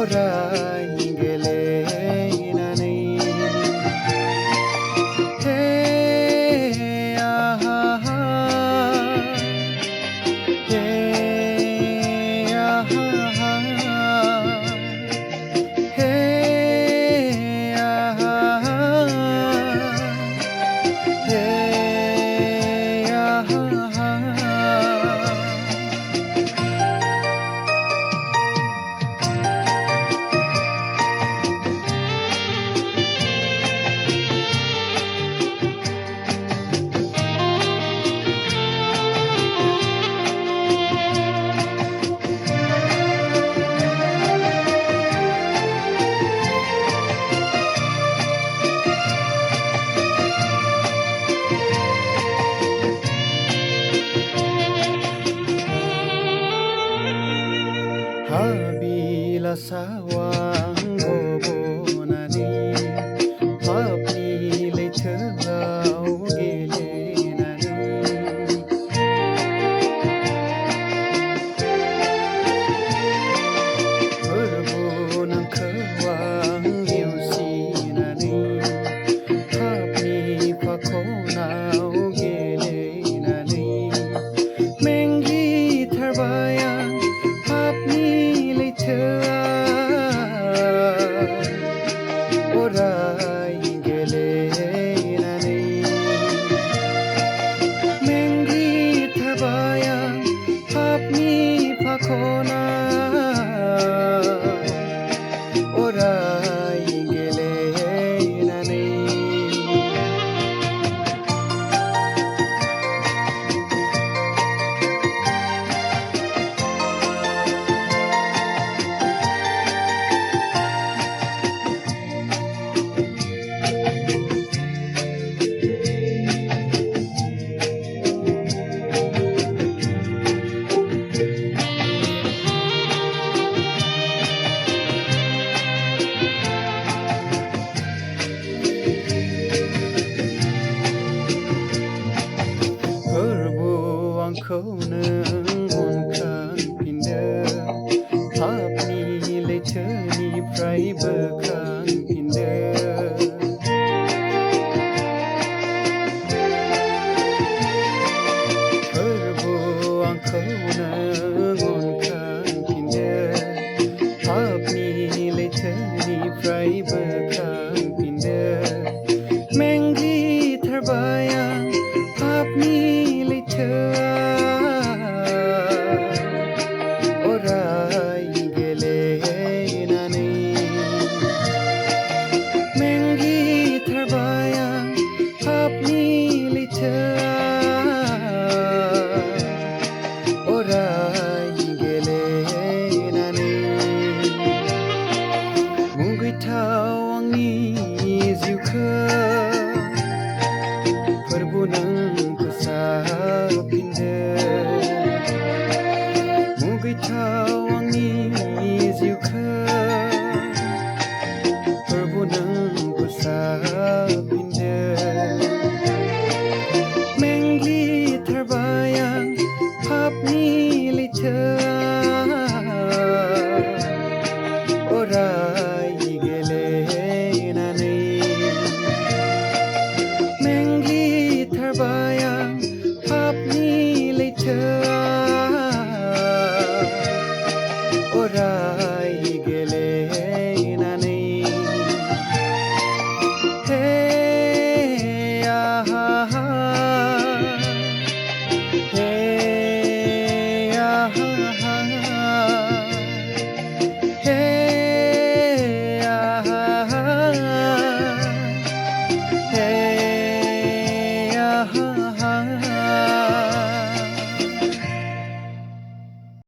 array गेलेनानै हे आहा हे आहा हे आहा हे आहा Habila sawang gobonani Habli leithaw gelenani Forbunang khawang yusinani Habli pakonaw gelenani Mengli tharbayang array गेलेनानै मेंग्लि थाबायां हाबनि फाखनाव अराय गेलेनानै आंखौ नों अनखांफिनदो हाबनि लैथोनिफ्राय बोखांफिनदो फोरबु आंखौ नों अनखांफिनदो हाबनि लैथोनिफ्राय बोखांफिनदो मेंग्लि थारबायां हाबनि अराय गेलेनानै मेंग्लि थारबायां हाबनि लैथोआव अराय गेलेनानै मुगैथाव आंनि जिउखौ फोरबु नों फोसाबफिनदो मुगैथाव आंनि जिउखौ फोरबु नों फोसाबफिनदो मेंग्लि थारबायां हाबनि लैथोआव अराय गेलेनानै मेंग्लि थारबायां हाबनि लैथो